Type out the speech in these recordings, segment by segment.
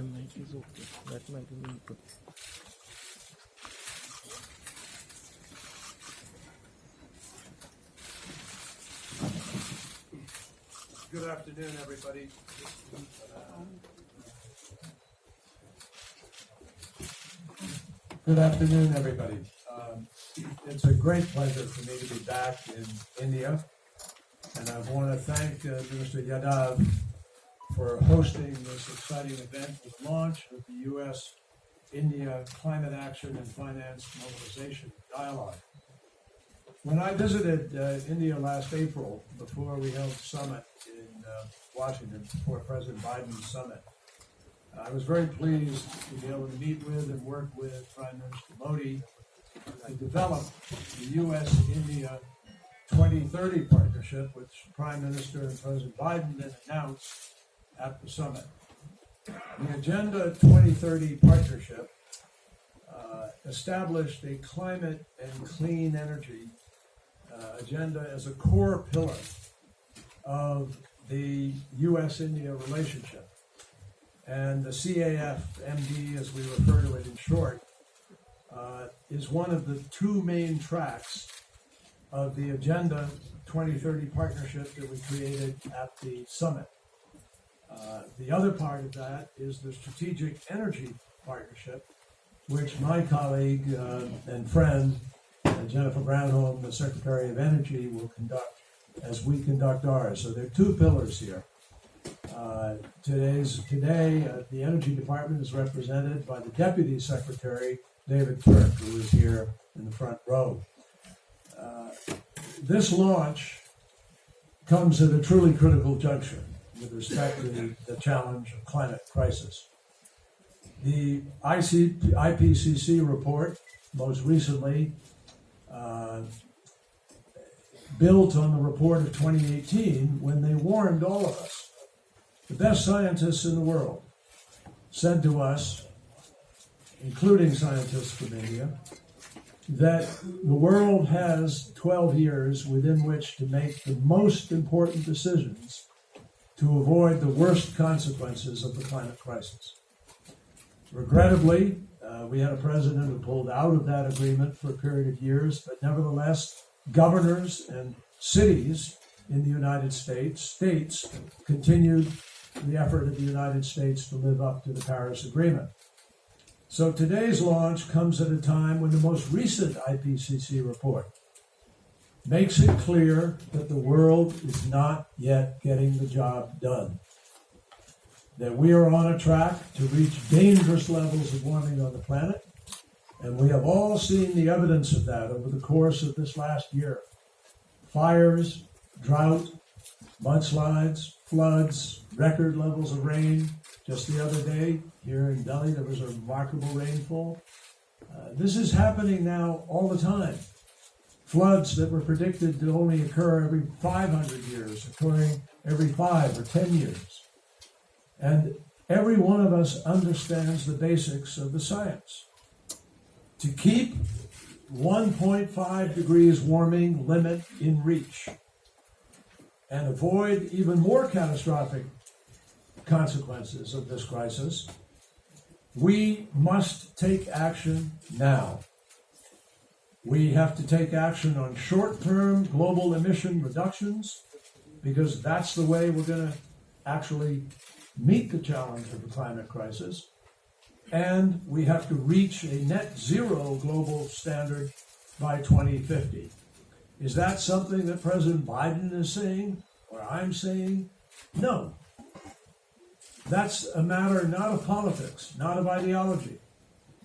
mic is okay. That mic is input. Good afternoon, everybody. Good afternoon, everybody. It's a great pleasure for me to be back in India, and I want to thank Minister Yadav for hosting this exciting event with the launch of the U.S.-India Climate Action and Finance Mobilization Dialogue. When I visited India last April, before we held the summit in Washington, before President Biden's summit, I was very pleased to be able to meet with and work with Prime Minister Modi to develop the U.S.-India 2030 partnership, which Prime Minister and President Biden then announced at the summit. The Agenda 2030 partnership established a climate and clean energy agenda as a core pillar of the U.S.-India relationship. And the CAFMD, as we refer to it in short, is one of the two main tracks of the Agenda 2030 partnership that we created at the summit. The other part of that is the Strategic Energy Partnership, which my colleague and friend, Jennifer Granholm, the Secretary of Energy, will conduct as we conduct ours. So there are two pillars here. Today, the Energy Department is represented by the Deputy Secretary, David Turk, who is here in the front row. This launch comes at a truly critical juncture with respect to the challenge of climate crisis. The IPCC report, most recently, built on the report of 2018 when they warned all of us. The best scientists in the world said to us, including scientists from India, that the world has 12 years within which to make the most important decisions to avoid the worst consequences of the climate crisis. Regrettably, we had a president who pulled out of that agreement for a period of years, but nevertheless, governors and cities in the United States continued the effort of the United States to live up to the Paris Agreement. So today's launch comes at a time when the most recent IPCC report makes it clear that the world is not yet getting the job done, that we are on a track to reach dangerous levels of warming on the planet, and we have all seen the evidence of that over the course of this last year. Fires, drought, mudslides, floods, record levels of rain. Just the other day, here in Delhi, there was a remarkable rainfall. This is happening now all the time. Floods that were predicted to only occur every 500 years, occurring every 5 or 10 years. And every one of us understands the basics of the science. To keep 1.5 degrees warming limit in reach and avoid even more catastrophic consequences of this crisis, we must take action now. We have to take action on short-term global emission reductions, because that's the way we're going to actually meet the challenge of the climate crisis. And we have to reach a net zero global standard by 2050. Is that something that President Biden is saying, or I'm saying? No. That's a matter not of politics, not of ideology.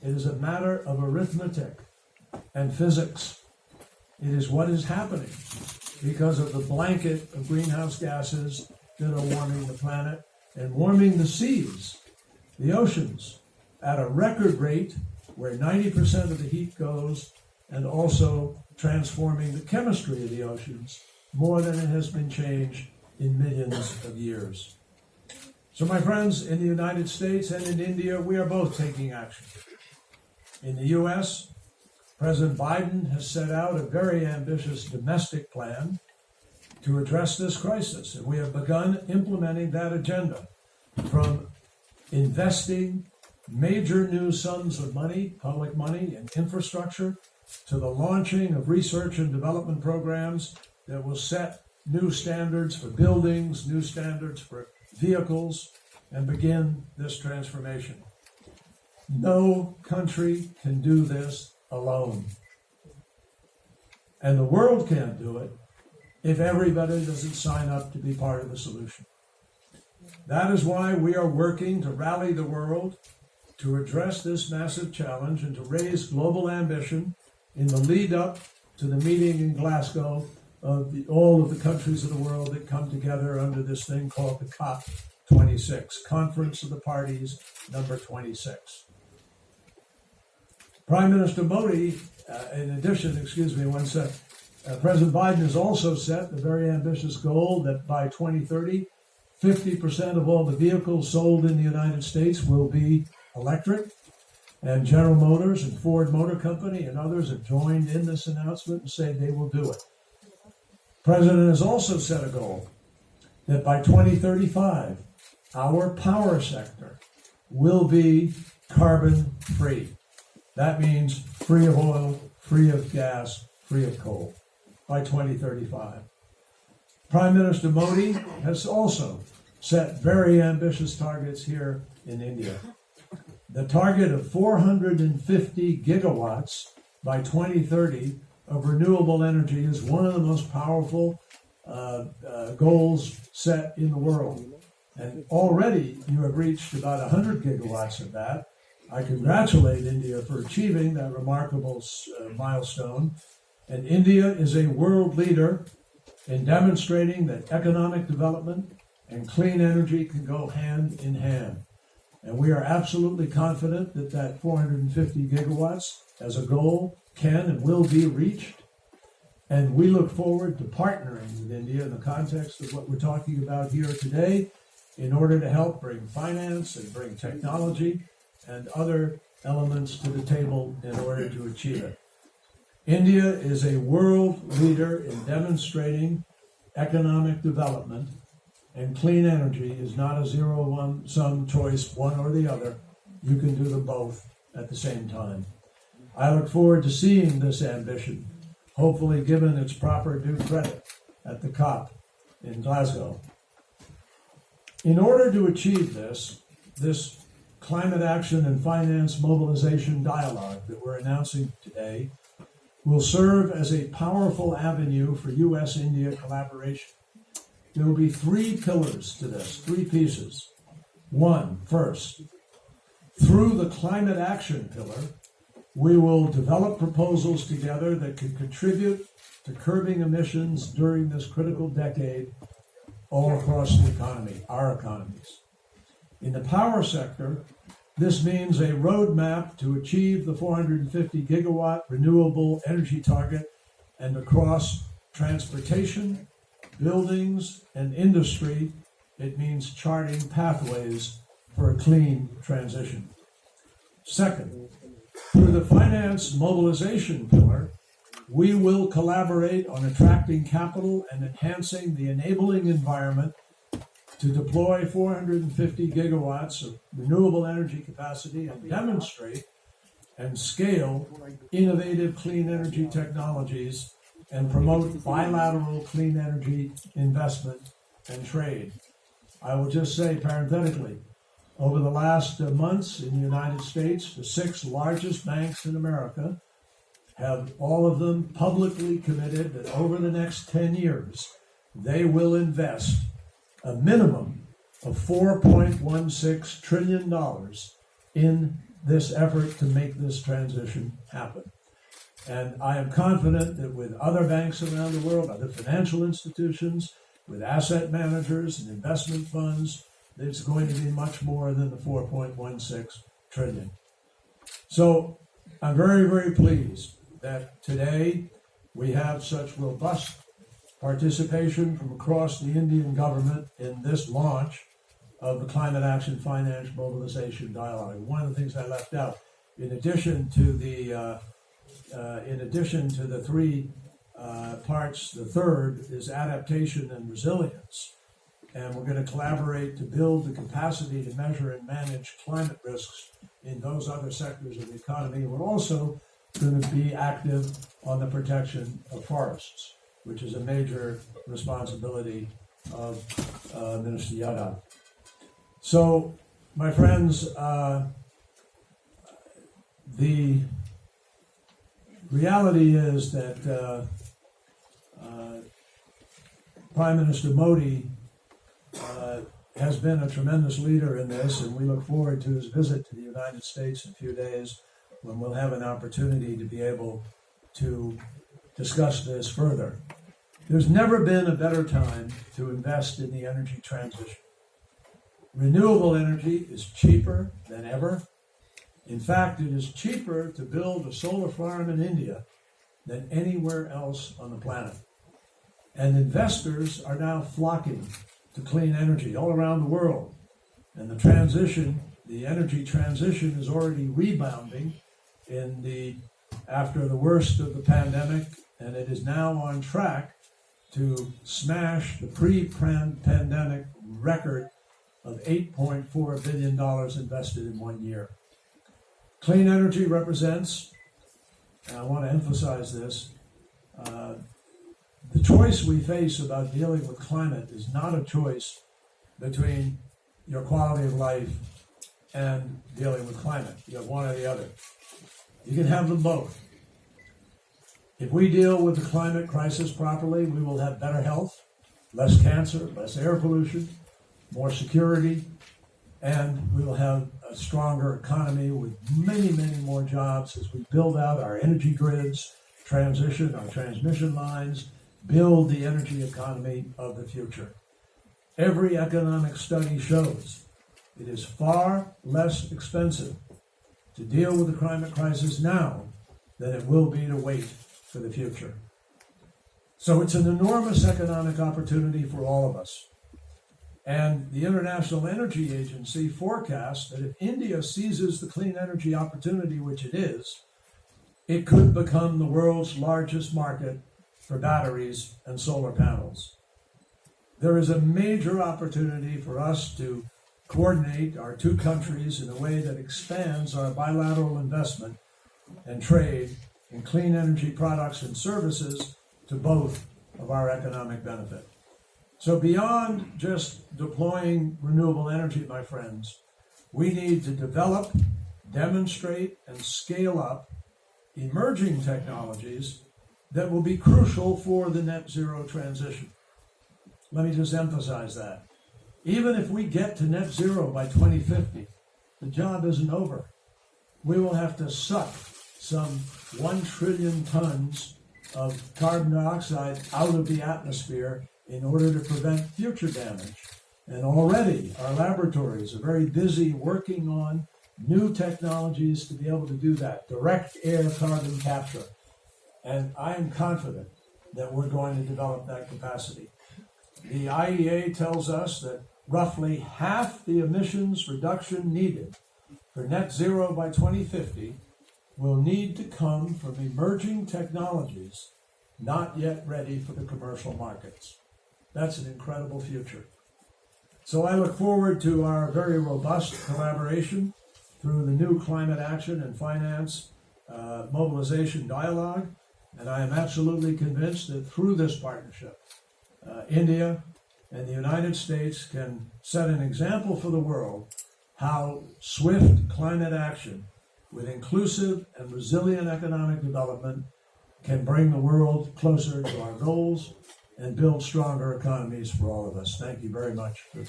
It is a matter of arithmetic and physics. It is what is happening because of the blanket of greenhouse gases that are warming the planet and warming the seas, the oceans, at a record rate where 90% of the heat goes, and also transforming the chemistry of the oceans more than it has been changed in millions of years. So my friends, in the United States and in India, we are both taking action. In the U.S., President Biden has set out a very ambitious domestic plan to address this crisis, and we have begun implementing that agenda from investing major new sums of money, public money, in infrastructure, to the launching of research and development programs that will set new standards for buildings, new standards for vehicles, and begin this transformation. No country can do this alone. And the world can't do it if everybody doesn't sign up to be part of the solution. That is why we are working to rally the world to address this massive challenge and to raise global ambition in the lead up to the meeting in Glasgow of all of the countries of the world that come together under this thing called the COP26, Conference of the Parties, number 26. Prime Minister Modi, President Biden has also set the very ambitious goal that by 2030, 50% of all the vehicles sold in the United States will be electric. And General Motors and Ford Motor Company and others have joined in this announcement and say they will do it. The President has also set a goal that by 2035, our power sector will be carbon free. That means free of oil, free of gas, free of coal by 2035. Prime Minister Modi has also set very ambitious targets here in India. The target of 450 gigawatts by 2030 of renewable energy is one of the most powerful goals set in the world. And already you have reached about 100 gigawatts of that. I congratulate India for achieving that remarkable milestone. And India is a world leader in demonstrating that economic development and clean energy can go hand in hand. And we are absolutely confident that that 450 gigawatts as a goal can and will be reached. And we look forward to partnering with India in the context of what we're talking about here today in order to help bring finance and bring technology and other elements to the table in order to achieve it. India is a world leader in demonstrating economic development, and clean energy is not a zero-sum choice, one or the other. You can do them both at the same time. I look forward to seeing this ambition, hopefully given its proper due credit at the COP in Glasgow. In order to achieve this climate action and finance mobilization dialogue that we're announcing today will serve as a powerful avenue for U.S.-India collaboration. There will be three pillars to this, three pieces. One, first, through the climate action pillar, we will develop proposals together that can contribute to curbing emissions during this critical decade all across the economy, our economies. In the power sector, this means a roadmap to achieve the 450 gigawatt renewable energy target, and across transportation, buildings, and industry, it means charting pathways for a clean transition. Second, through the finance mobilization pillar, we will collaborate on attracting capital and enhancing the enabling environment to deploy 450 gigawatts of renewable energy capacity and demonstrate and scale innovative clean energy technologies and promote bilateral clean energy investment and trade. I will just say parenthetically, over the last months in the United States, the 6 largest banks in America have all of them publicly committed that over the next 10 years, they will invest a minimum of $4.16 trillion in this effort to make this transition happen. And I am confident that with other banks around the world, other financial institutions, with asset managers and investment funds, it's going to be much more than the 4.16 trillion. So I'm very, very pleased that today we have such robust participation from across the Indian government in this launch of the Climate Action Finance Mobilization Dialogue. One of the things I left out, in addition to the 3 parts, the third is adaptation and resilience. and we're going to collaborate to build the capacity to measure and manage climate risks in those other sectors of the economy. We're also going to be active on the protection of forests, which is a major responsibility of Minister Yadav. So, my friends, the reality is that Prime Minister Modi has been a tremendous leader in this, and we look forward to his visit to the United States in a few days when we'll have an opportunity to be able to discuss this further. There's never been a better time to invest in the energy transition. Renewable energy is cheaper than ever. In fact, it is cheaper to build a solar farm in India than anywhere else on the planet. And investors are now flocking to clean energy all around the world. And the energy transition is already rebounding after the worst of the pandemic, and it is now on track to smash the pre-pandemic record of $8.4 billion invested in 1 year. Clean energy represents, and I want to emphasize this, the choice we face about dealing with climate is not a choice between your quality of life and dealing with climate. You have one or the other. You can have them both. If we deal with the climate crisis properly, we will have better health, less cancer, less air pollution, more security, and we will have a stronger economy with many, many more jobs as we build out our energy grids, transition our transmission lines, build the energy economy of the future. Every economic study shows it is far less expensive to deal with the climate crisis now than it will be to wait for the future. So it's an enormous economic opportunity for all of us. And the International Energy Agency forecasts that if India seizes the clean energy opportunity, which it is, it could become the world's largest market for batteries and solar panels. There is a major opportunity for us to coordinate our two countries in a way that expands our bilateral investment and trade in clean energy products and services to both of our economic benefit. So beyond just deploying renewable energy, my friends, we need to develop, demonstrate, and scale up emerging technologies that will be crucial for the net zero transition. Let me just emphasize that. Even if we get to net zero by 2050, the job isn't over. We will have to suck some 1 trillion tons of carbon dioxide out of the atmosphere in order to prevent future damage. And already our laboratories are very busy working on new technologies to be able to do that, direct air carbon capture. And I am confident that we're going to develop that capacity. The IEA tells us that roughly half the emissions reduction needed for net zero by 2050 will need to come from emerging technologies not yet ready for the commercial markets. That's an incredible future. So I look forward to our very robust collaboration through the new Climate Action and Finance Mobilisation Dialogue, and I am absolutely convinced that through this partnership, India and the United States can set an example for the world how swift climate action with inclusive and resilient economic development can bring the world closer to our goals and build stronger economies for all of us. Thank you very much for